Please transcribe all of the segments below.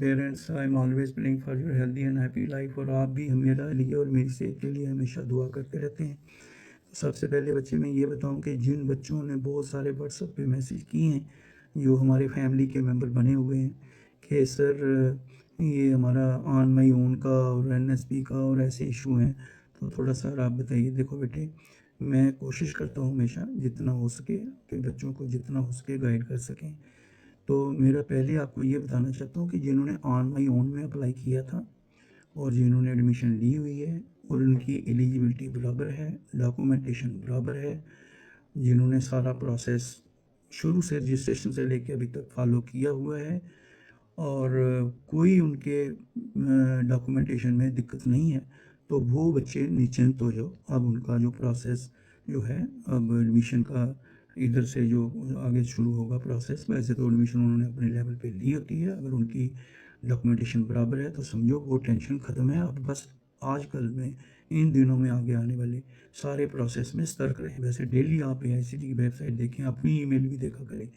Parents, I am always praying for your healthy and happy life. और आप भी मेरा लिए और मेरी सेहत के लिए हमेशा दुआ करते रहते हैं। सबसे पहले बच्चे मैं ये बताऊं कि जिन बच्चों ने बहुत सारे व्हाट्सएप पे मैसेज किए हैं, जो हमारे फैमिली के मेंबर बने हुए हैं कि सर ये हमारा ऑन माई ओन का और एनएसपी का और ऐसे इशू हैं, तो थोड़ा सा आप बताइए। देखो बेटे, मैं कोशिश करता हूँ हमेशा जितना हो सके कि बच्चों को जितना हो सके गाइड कर सकें। तो मेरा पहले आपको ये बताना चाहता हूँ कि जिन्होंने ऑन माई ओन में अप्लाई किया था और जिन्होंने एडमिशन ली हुई है और उनकी एलिजिबिलिटी बराबर है, डॉक्यूमेंटेशन बराबर है, जिन्होंने सारा प्रोसेस शुरू से रजिस्ट्रेशन से लेकर अभी तक फॉलो किया हुआ है और कोई उनके डॉक्यूमेंटेशन में दिक्कत नहीं है, तो वो बच्चे निश्चिंत हो जाओ। अब उनका जो प्रोसेस जो है, अब एडमिशन का इधर से जो आगे शुरू होगा प्रोसेस, वैसे तो एडमिशन उन्होंने अपने लेवल पे ली होती है। अगर उनकी डॉक्यूमेंटेशन बराबर है तो समझो वो टेंशन ख़त्म है। अब बस आजकल में इन दिनों में आगे आने वाले सारे प्रोसेस में सतर्क रहें। वैसे डेली आप AICTE की वेबसाइट देखें, अपनी ईमेल भी देखा करें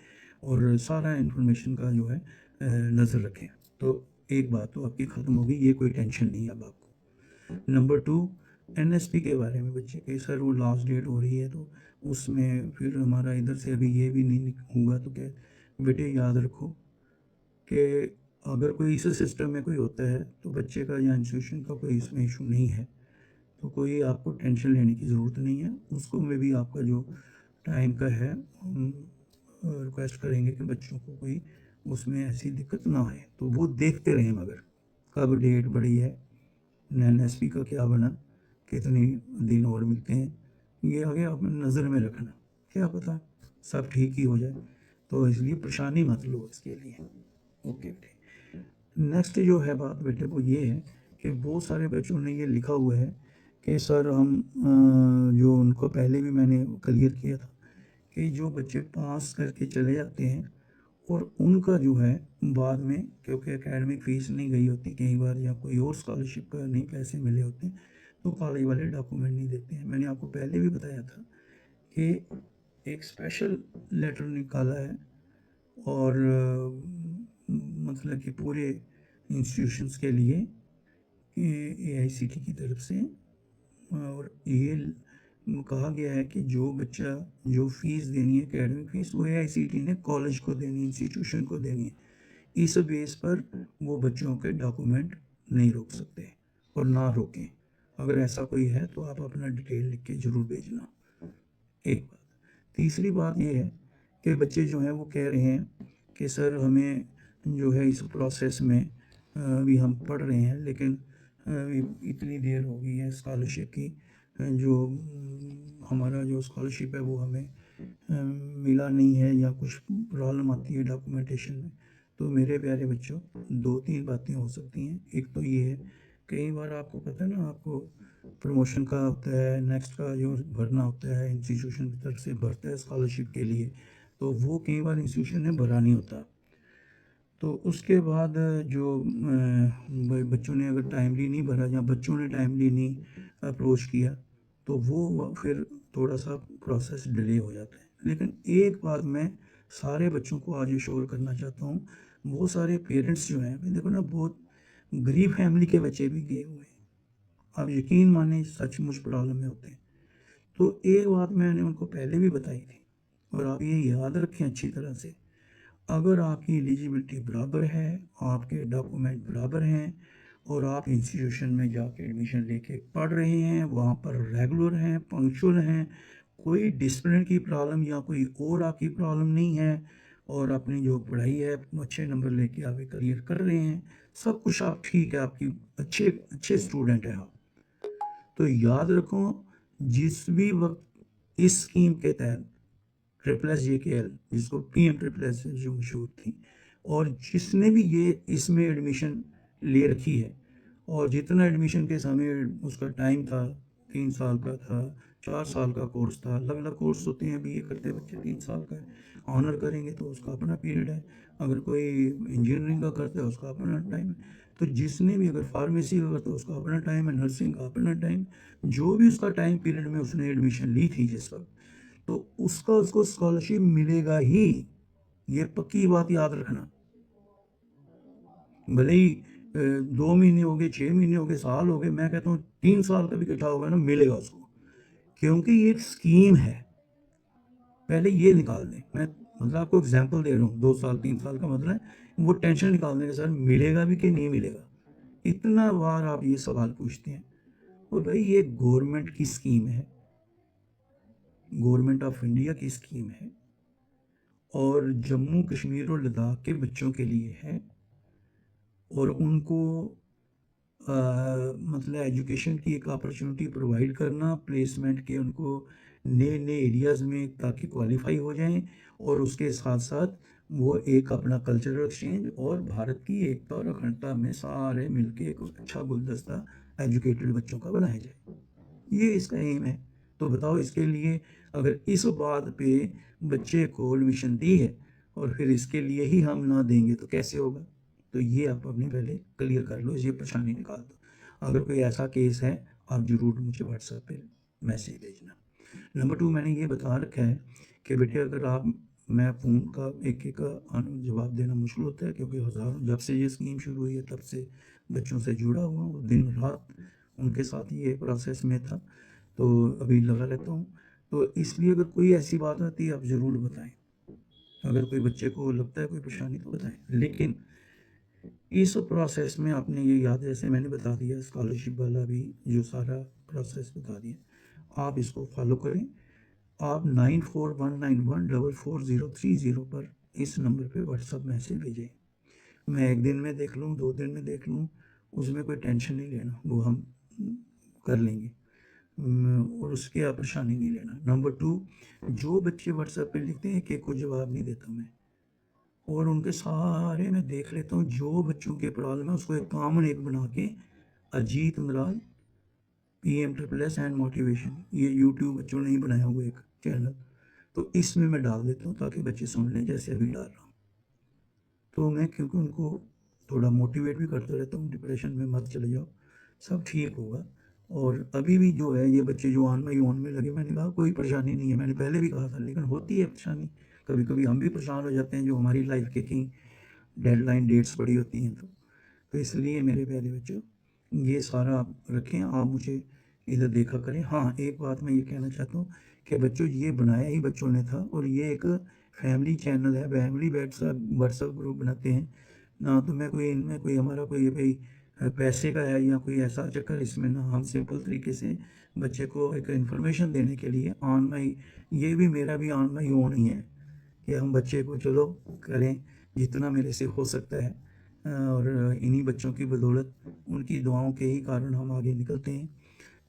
और सारा इन्फॉर्मेशन का जो है नज़र रखें। तो एक बात तो आपकी ख़त्म होगी, ये कोई टेंशन नहीं है अब आपको। नंबर 2, NSP के बारे में बच्चे के सर वो लास्ट डेट हो रही है तो उसमें फिर हमारा इधर से अभी ये भी नहीं होगा। तो क्या बेटे, याद रखो कि अगर कोई इस सिस्टम में कोई होता है तो बच्चे का या इंस्टीट्यूशन का कोई इसमें इशू नहीं है, तो कोई आपको टेंशन लेने की ज़रूरत नहीं है। उसको में भी आपका जो टाइम का है, हम रिक्वेस्ट करेंगे कि बच्चों को कोई उसमें ऐसी दिक्कत ना आए, तो वो देखते रहें। मगर कब डेट बढ़ी है, NSP का क्या बना, कितने दिन और मिलते हैं, ये आगे आप नज़र में रखना। क्या पता सब ठीक ही हो जाए, तो इसलिए परेशानी मत लो इसके लिए। ओके बेटे, नेक्स्ट जो है बात बेटे वो ये है कि बहुत सारे बच्चों ने ये लिखा हुआ है कि सर हम जो उनको पहले भी मैंने क्लियर किया था कि जो बच्चे पास करके चले जाते हैं और उनका जो है बाद में, क्योंकि एकेडमिक फ़ीस नहीं गई होती कई बार या कोई और स्कॉलरशिप का नहीं पैसे मिले होते, तो कॉलेज वाले डॉक्यूमेंट नहीं देते हैं। मैंने आपको पहले भी बताया था कि एक स्पेशल लेटर निकाला है और मतलब कि पूरे इंस्टीट्यूशंस के लिए AICTE की तरफ से, और ये कहा गया है कि जो बच्चा जो फीस देनी है एकेडमिक फ़ीस, वो AICTE ने कॉलेज को देनी है, इंस्टीट्यूशन को देनी है। इस बेस पर वो बच्चों के डॉक्यूमेंट नहीं रोक सकते और ना रोकें। अगर ऐसा कोई है तो आप अपना डिटेल लिख के ज़रूर भेजना। एक बात। तीसरी बात ये है कि बच्चे जो हैं वो कह रहे हैं कि सर हमें जो है इस प्रोसेस में अभी हम पढ़ रहे हैं, लेकिन इतनी देर हो गई है स्कॉलरशिप की, जो हमारा जो स्कॉलरशिप है वो हमें मिला नहीं है या कुछ प्रॉब्लम आती है डॉक्यूमेंटेशन में। तो मेरे प्यारे बच्चों, 2-3 बातें हो सकती हैं। एक तो ये है, कई बार आपको पता है ना, आपको प्रमोशन का होता है, नेक्स्ट का जो भरना होता है इंस्टीट्यूशन की तरफ से भरता है स्कॉलरशिप के लिए, तो वो कई बार इंस्टीट्यूशन ने भरा नहीं होता। तो उसके बाद जो बच्चों ने अगर टाइमली नहीं भरा या बच्चों ने टाइमली नहीं अप्रोच किया, तो वो फिर थोड़ा सा प्रोसेस डिले हो जाता है। लेकिन एक बात मैं सारे बच्चों को आज श्योर करना चाहता हूँ, बहुत सारे पेरेंट्स जो हैं, देखो ना, बहुत गरीब फैमिली के बच्चे भी गए हुए हैं। आप यकीन माने सचमुच प्रॉब्लम में होते हैं। तो एक बात मैंने उनको पहले भी बताई थी और आप ये याद रखें अच्छी तरह से, अगर आपकी एलिजिबिलिटी बराबर है, आपके डॉक्यूमेंट बराबर हैं और आप इंस्टीट्यूशन में जाके एडमिशन लेके पढ़ रहे हैं, वहाँ पर रेगुलर हैं, पंक्चुअल हैं, कोई डिसिप्लिन की प्रॉब्लम या कोई और आपकी प्रॉब्लम नहीं है, और अपनी जो पढ़ाई है अच्छे नंबर लेके आगे करियर कर रहे हैं, सब कुछ आप ठीक है, आपकी अच्छे अच्छे स्टूडेंट हैं आप, तो याद रखो, जिस भी वक्त इस स्कीम के तहत JKL, जिसको PM जो मशहूर थी, और जिसने भी ये इसमें एडमिशन ले रखी है, और जितना एडमिशन के समय उसका टाइम था, 3 साल का था, 4 साल का कोर्स था, अलग अलग कोर्स होते हैं। BA करते बच्चे 3 साल का है, ऑनर करेंगे तो उसका अपना पीरियड है, अगर कोई इंजीनियरिंग का करता है उसका अपना टाइम है, तो जिसने भी अगर फार्मेसी का करता है उसका अपना टाइम है, नर्सिंग का अपना टाइम, जो भी उसका टाइम पीरियड में उसने एडमिशन ली थी जिस वक्त, तो उसका उसको स्कॉलरशिप मिलेगा ही। ये पक्की बात याद रखना। भले ही 2 महीने हो गए, 6 महीने हो गए, साल हो गए, मैं कहता हूँ 3 साल का भी इकट्ठा होगा ना, मिलेगा उसको, क्योंकि ये एक स्कीम है। पहले ये निकाल दें। मैं मतलब आपको एग्जांपल दे रहा हूँ, 2 साल 3 साल का मतलब है वो टेंशन निकाल दें कि सर मिलेगा भी कि नहीं मिलेगा। इतना बार आप ये सवाल पूछते हैं, और भाई ये गवर्नमेंट की स्कीम है, गवर्नमेंट ऑफ इंडिया की स्कीम है, और जम्मू कश्मीर और लद्दाख के बच्चों के लिए है, और उनको मतलब एजुकेशन की एक अपॉर्चुनिटी प्रोवाइड करना, प्लेसमेंट के उनको नए नए एरियाज़ में ताकि क्वालिफाई हो जाएं, और उसके साथ साथ वो एक अपना कल्चरल एक्सचेंज और भारत की एकता और अखंडता में सारे मिलके एक अच्छा गुलदस्ता एजुकेटेड बच्चों का बनाया जाए। ये इसका एम है। तो बताओ, इसके लिए अगर इस बात पे बच्चे को एडमिशन दी है और फिर इसके लिए ही हम ना देंगे तो कैसे होगा? तो ये आप अपने पहले क्लियर कर लो, ये परेशानी निकाल दो। अगर कोई ऐसा केस है, आप ज़रूर मुझे व्हाट्सएप पे मैसेज भेजना। नंबर 2, मैंने ये बता रखा है कि बेटे अगर आप, मैं फ़ोन का एक-एक का जवाब देना मुश्किल होता है, क्योंकि हज़ारों, जब से ये स्कीम शुरू हुई है तब से बच्चों से जुड़ा हुआ हूँ, दिन-रात उनके साथ ये प्रोसेस में था, तो अभी लगा रहता हूँ। तो इसलिए अगर कोई ऐसी बात आती है आप ज़रूर बताएँ। अगर कोई बच्चे को लगता है कोई परेशानी तो बताएँ। लेकिन इस प्रोसेस में आपने ये याद, जैसे मैंने बता दिया स्कॉलरशिप वाला भी जो सारा प्रोसेस बता दिया, आप इसको फॉलो करें। आप 9419144030 पर इस नंबर पे व्हाट्सएप मैसेज भेजें। मैं 1 दिन में देख लूँ, 2 दिन में देख लूँ, उसमें कोई टेंशन नहीं लेना, वो हम कर लेंगे। और उसकी आप परेशानी नहीं लेना। नंबर 2, जो बच्चे व्हाट्सएप पे लिखते हैं एक-एक को जवाब नहीं देता मैं, और उनके सारे मैं देख लेता हूँ, जो बच्चों के प्रॉब्लम है उसको एक कॉमन एक बना के, Ajit Umran PM++ and motivation, ये यूट्यूब बच्चों ने ही बनाया हुआ एक चैनल, तो इसमें मैं डाल देता हूँ ताकि बच्चे सुन लें, जैसे अभी डाल रहा हूँ। तो मैं क्योंकि उनको थोड़ा मोटिवेट भी करता रहता हूँ, डिप्रेशन में मत चले जाओ, सब ठीक होगा। और अभी भी जो है ये बच्चे जो ऑन में लगे, मैंने कहा कोई परेशानी नहीं है, मैंने पहले भी कहा था, लेकिन होती है परेशानी, कभी कभी हम भी परेशान हो जाते हैं, जो हमारी लाइफ के कहीं डेडलाइन डेट्स बड़ी होती हैं। तो इसलिए मेरे प्यारे बच्चों, ये सारा आप रखें, आप मुझे इधर देखा करें। हाँ, एक बात मैं ये कहना चाहता हूँ कि बच्चों ये बनाया ही बच्चों ने था, और ये एक फैमिली चैनल है, फैमिली व्हाट्सएप ग्रुप बनाते हैं ना, तो मैं कोई इनमें कोई हमारा कोई भाई पैसे का है या कोई ऐसा चक्कर इसमें ना, हम सिंपल तरीके से बच्चे को एक इन्फॉर्मेशन देने के लिए ऑन माई, ये भी मेरा भी ऑन माई ओन ही है कि हम बच्चे को चलो करें जितना मेरे से हो सकता है, और इन्हीं बच्चों की बदौलत, उनकी दुआओं के ही कारण हम आगे निकलते हैं।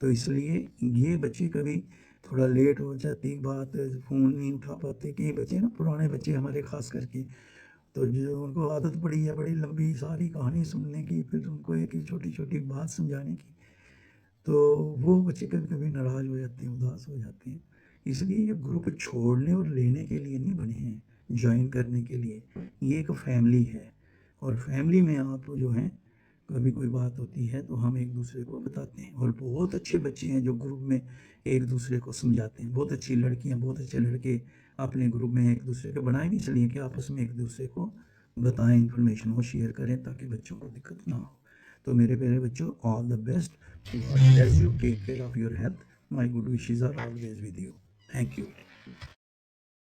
तो इसलिए ये बच्चे कभी थोड़ा लेट हो जाती बात, फ़ोन नहीं उठा पाते, कई बच्चे ना, पुराने बच्चे हमारे ख़ास करके, तो जो उनको आदत पड़ी है बड़ी लंबी सारी कहानी सुनने की, फिर उनको एक ही छोटी छोटी बात समझाने की, तो वो बच्चे कभी कभी नाराज़ हो जाते हैं, उदास हो जाते हैं। इसलिए ये ग्रुप छोड़ने और लेने के लिए नहीं बने हैं, ज्वाइन करने के लिए। ये एक फैमिली है, और फैमिली में आप जो हैं, कभी कोई बात होती है तो हम एक दूसरे को बताते हैं, और बहुत अच्छे बच्चे हैं जो ग्रुप में एक दूसरे को समझाते हैं, बहुत अच्छी लड़कियां, बहुत अच्छे लड़के अपने ग्रुप में एक दूसरे को बनाए भी, इसलिए कि आपस में एक दूसरे को बताएं, इन्फॉर्मेशन को शेयर करें ताकि बच्चों को दिक्कत ना हो। तो मेरे प्यारे बच्चों, all the best, God bless you, take care of your health, my good wishes are always with you, thank you।